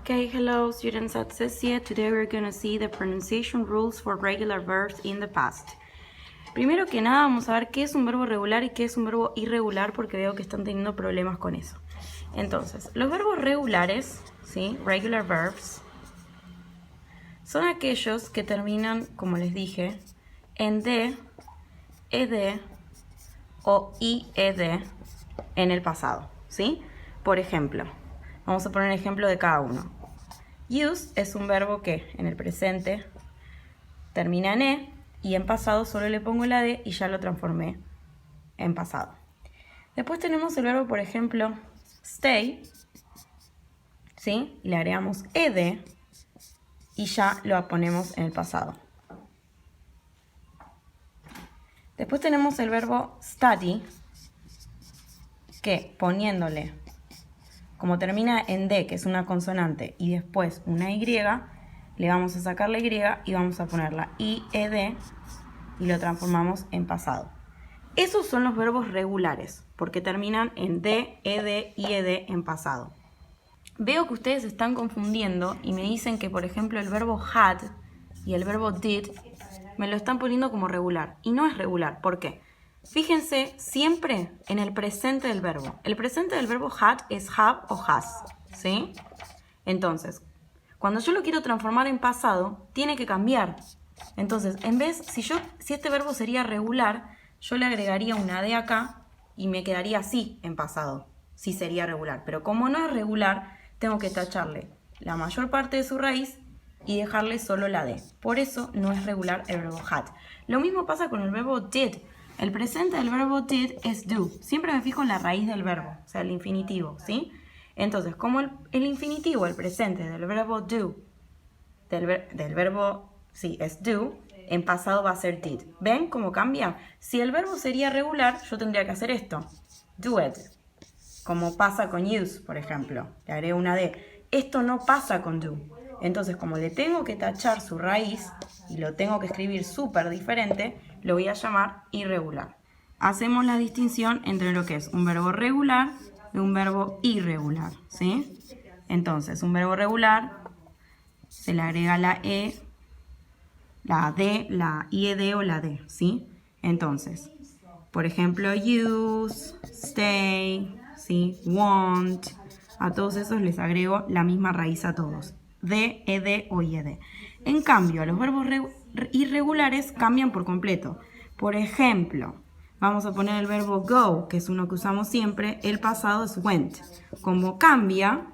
Okay, hello students at CESIE. Today we're going to see the pronunciation rules for regular verbs in the past. Primero que nada vamos a ver qué es un verbo regular y qué es un verbo irregular porque veo que están teniendo problemas con eso. Entonces, los verbos regulares, ¿sí? Regular verbs, son aquellos que terminan, como les dije, en D, ED o IED en el pasado, ¿sí? Por ejemplo, vamos a poner un ejemplo de cada uno. Use es un verbo que en el presente termina en E y en pasado solo le pongo la D y ya lo transformé en pasado. Después tenemos el verbo, por ejemplo, stay, ¿sí? Le agregamos ED y ya lo ponemos en el pasado. Después tenemos el verbo study, que poniéndole, como termina en D, que es una consonante, y después una Y, le vamos a sacar la Y y vamos a poner la IED y lo transformamos en pasado. Esos son los verbos regulares, porque terminan en D, ED, IED en pasado. Veo que ustedes se están confundiendo y me dicen que, por ejemplo, el verbo had y el verbo did me lo están poniendo como regular. Y no es regular. ¿Por qué? Fíjense siempre en el presente del verbo. El presente del verbo had es have o has, ¿sí? Entonces, cuando yo lo quiero transformar en pasado, tiene que cambiar. Entonces, en vez, si este verbo sería regular, yo le agregaría una D acá y me quedaría así en pasado. Sí sería regular. Pero como no es regular, tengo que tacharle la mayor parte de su raíz y dejarle solo la D. Por eso no es regular el verbo had. Lo mismo pasa con el verbo did. El presente del verbo did es do. Siempre me fijo en la raíz del verbo, o sea, el infinitivo, ¿sí? Entonces, como el infinitivo, el presente del verbo do, del verbo, sí, es do, en pasado va a ser did. ¿Ven cómo cambia? Si el verbo sería regular, yo tendría que hacer esto, do it. Como pasa con use, por ejemplo. Le agrego una D. Esto no pasa con do. Entonces, como le tengo que tachar su raíz y lo tengo que escribir súper diferente, lo voy a llamar irregular. Hacemos la distinción entre lo que es un verbo regular y un verbo irregular, ¿sí? Entonces, un verbo regular se le agrega la E, la D, la IED o la D, ¿sí? Entonces, por ejemplo, use, stay, ¿sí? Want, a todos esos les agrego la misma raíz a todos. D, ED o IED. En cambio, los verbos irregulares cambian por completo. Por ejemplo, vamos a poner el verbo go, que es uno que usamos siempre. El pasado es went. Como cambia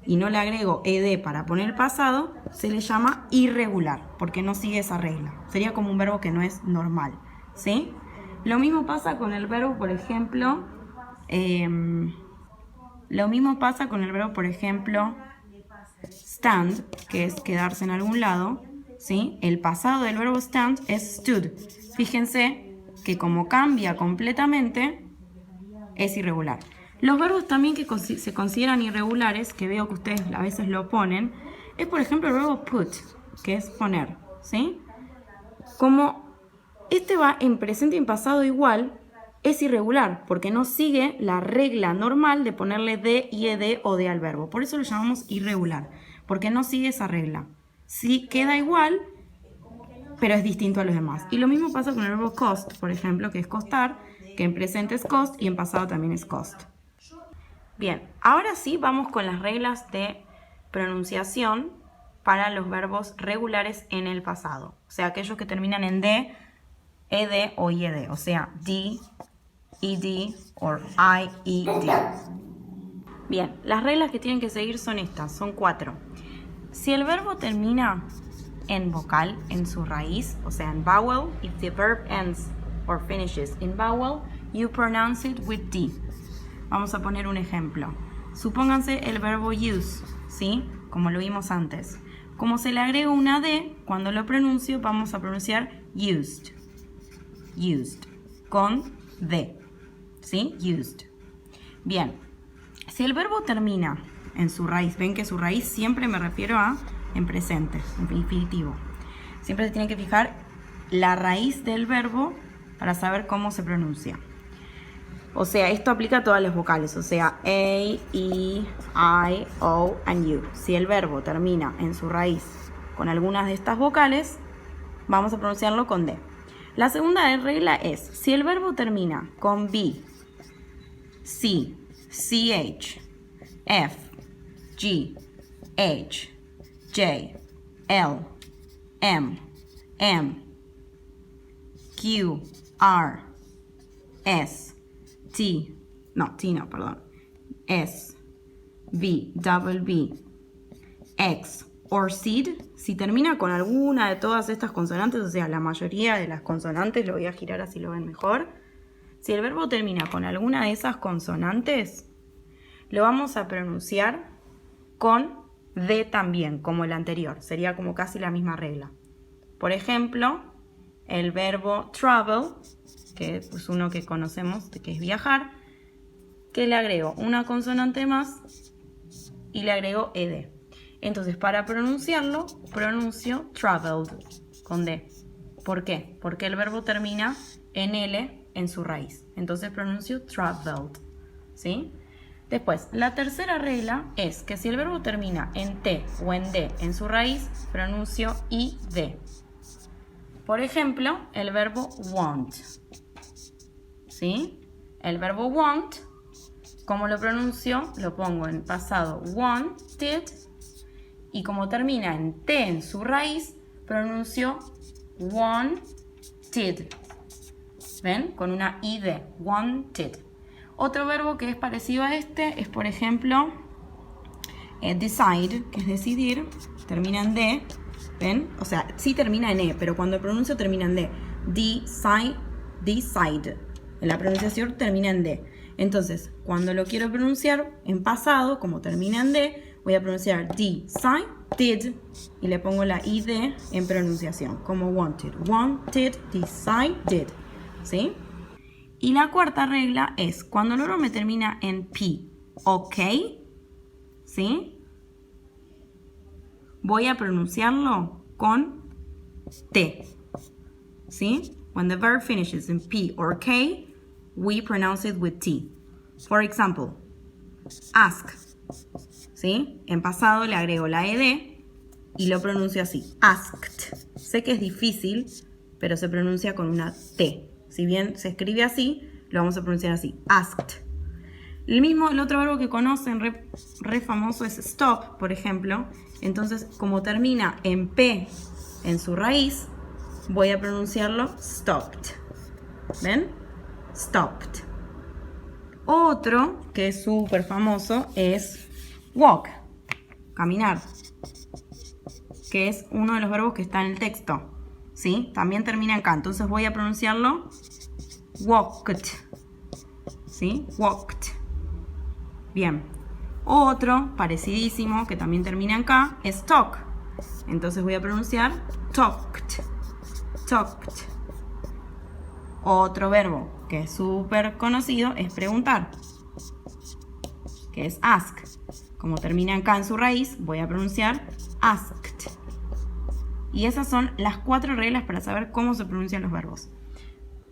y no le agrego ED para poner el pasado, se le llama irregular, porque no sigue esa regla. Sería como un verbo que no es normal, ¿sí? Lo mismo pasa con el verbo, por ejemplo, stand, que es quedarse en algún lado, ¿sí? El pasado del verbo stand es stood. Fíjense que como cambia completamente, es irregular. Los verbos también que se consideran irregulares, que veo que ustedes a veces lo ponen, es por ejemplo el verbo put, que es poner, ¿sí? Como este va en presente y en pasado igual, es irregular, porque no sigue la regla normal de ponerle D, IED o D al verbo. Por eso lo llamamos irregular, porque no sigue esa regla. Sí queda igual, pero es distinto a los demás. Y lo mismo pasa con el verbo cost, por ejemplo, que es costar, que en presente es cost y en pasado también es cost. Bien, ahora sí vamos con las reglas de pronunciación para los verbos regulares en el pasado. O sea, aquellos que terminan en D, ED o IED, o sea, D, ED o IED. Bien, las reglas que tienen que seguir son estas, son 4. Si el verbo termina en vocal, en su raíz, o sea, en vowel, if the verb ends or finishes in vowel, you pronounce it with D. Vamos a poner un ejemplo. Supónganse el verbo use, ¿sí? Como lo vimos antes. Como se le agrega una D, cuando lo pronuncio, vamos a pronunciar used. Used, con D, ¿sí? Used. Bien, si el verbo termina en su raíz, ven que su raíz siempre me refiero a en presente, en infinitivo. Siempre se tiene que fijar la raíz del verbo para saber cómo se pronuncia. O sea, esto aplica a todas las vocales, o sea, A, E, I, O, and U. Si el verbo termina en su raíz con algunas de estas vocales, vamos a pronunciarlo con D. La segunda regla es, si el verbo termina con B, C, CH, F, G, H, J, L, M, Q, R, S, S, V, double B, X, or SID, si termina con alguna de todas estas consonantes, o sea, la mayoría de las consonantes, lo voy a girar así lo ven mejor. Si el verbo termina con alguna de esas consonantes, lo vamos a pronunciar con D también, como el anterior. Sería como casi la misma regla. Por ejemplo, el verbo travel, que es uno que conocemos, que es viajar, que le agrego una consonante más y le agrego ED. Entonces, para pronunciarlo, pronuncio traveled con D. ¿Por qué? Porque el verbo termina en L en su raíz. Entonces pronuncio traveled, ¿sí? Después, la tercera regla es que si el verbo termina en T o en D en su raíz, pronuncio ID. Por ejemplo, el verbo want, ¿sí? El verbo want, ¿cómo lo pronuncio? Lo pongo en pasado wanted. Y como termina en T en su raíz, pronuncio wanted. ¿Ven? Con una ID, wanted. Otro verbo que es parecido a este es, por ejemplo, decide, que es decidir, termina en D. ¿Ven? O sea, sí termina en E, pero cuando pronuncio termina en D. Decide. En la pronunciación termina en D. Entonces, cuando lo quiero pronunciar en pasado, como termina en D, voy a pronunciar decided y le pongo la ID en pronunciación, como wanted. Wanted, decided. ¿Sí? Y la cuarta regla es, cuando el verbo me termina en P, OK, ¿sí? Voy a pronunciarlo con T, ¿sí? When the verb finishes in P or K, we pronounce it with T. For example, ask, ¿sí? En pasado le agrego la ED y lo pronuncio así, asked. Sé que es difícil, pero se pronuncia con una T. Si bien se escribe así, lo vamos a pronunciar así, asked. El otro verbo que conocen, re famoso, es stop, por ejemplo. Entonces, como termina en P en su raíz, voy a pronunciarlo stopped. ¿Ven? Stopped. Otro que es súper famoso es walk, caminar, que es uno de los verbos que está en el texto. ¿Sí? También termina en K, entonces voy a pronunciarlo walked. ¿Sí? Walked. Bien. Otro, parecidísimo, que también termina en K, es talk. Entonces voy a pronunciar talked. Talked. Otro verbo que es súper conocido es preguntar, que es ask. Como termina en K en su raíz, voy a pronunciar asked. Y esas son las 4 reglas para saber cómo se pronuncian los verbos.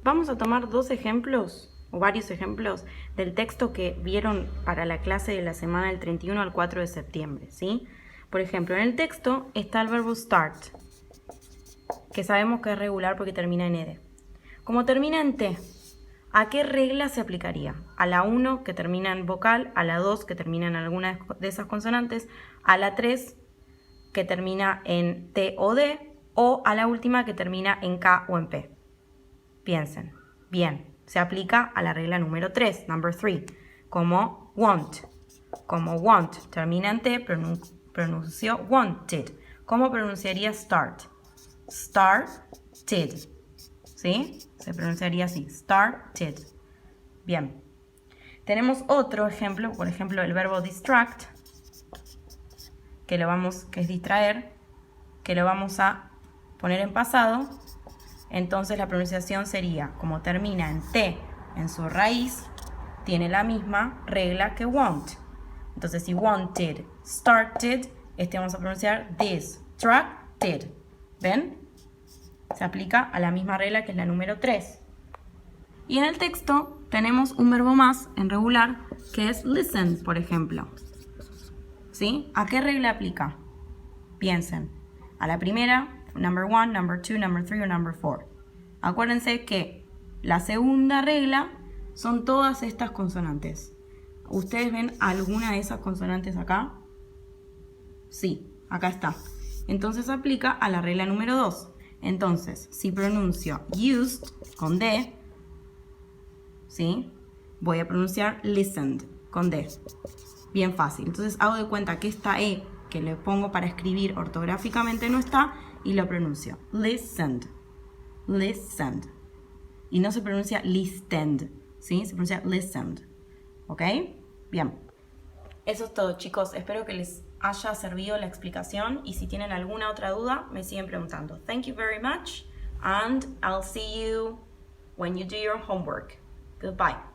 Vamos a tomar 2 ejemplos, o varios ejemplos, del texto que vieron para la clase de la semana del 31 al 4 de septiembre, ¿sí? Por ejemplo, en el texto está el verbo start, que sabemos que es regular porque termina en ed. Como termina en t, ¿a qué regla se aplicaría? A la 1, que termina en vocal, a la 2, que termina en alguna de esas consonantes, a la 3, que termina en T o D, o a la última que termina en K o en P. Piensen. Bien, se aplica a la regla número 3, number 3, como want. Como want termina en T, pronunció wanted. ¿Cómo pronunciaría start? Started. ¿Sí? Se pronunciaría así, started. Bien. Tenemos otro ejemplo, por ejemplo, el verbo distract, que es distraer, que lo vamos a poner en pasado. Entonces la pronunciación sería, como termina en T en su raíz, tiene la misma regla que want. Entonces si wanted, started, vamos a pronunciar distracted. ¿Ven? Se aplica a la misma regla que es la número 3. Y en el texto tenemos un verbo más en regular que es listen, por ejemplo. ¿Sí? ¿A qué regla aplica? Piensen. A la primera, number 1, number 2, number 3 o number 4. Acuérdense que la segunda regla son todas estas consonantes. ¿Ustedes ven alguna de esas consonantes acá? Sí, acá está. Entonces aplica a la regla número 2. Entonces, si pronuncio used con D, ¿sí? Voy a pronunciar listened con D. Bien fácil. Entonces hago de cuenta que esta E que le pongo para escribir ortográficamente no está y lo pronuncio. Listened. Listened. Y no se pronuncia listened, ¿sí? Se pronuncia listened. ¿Ok? Bien. Eso es todo, chicos. Espero que les haya servido la explicación y si tienen alguna otra duda me siguen preguntando. Thank you very much and I'll see you when you do your homework. Goodbye.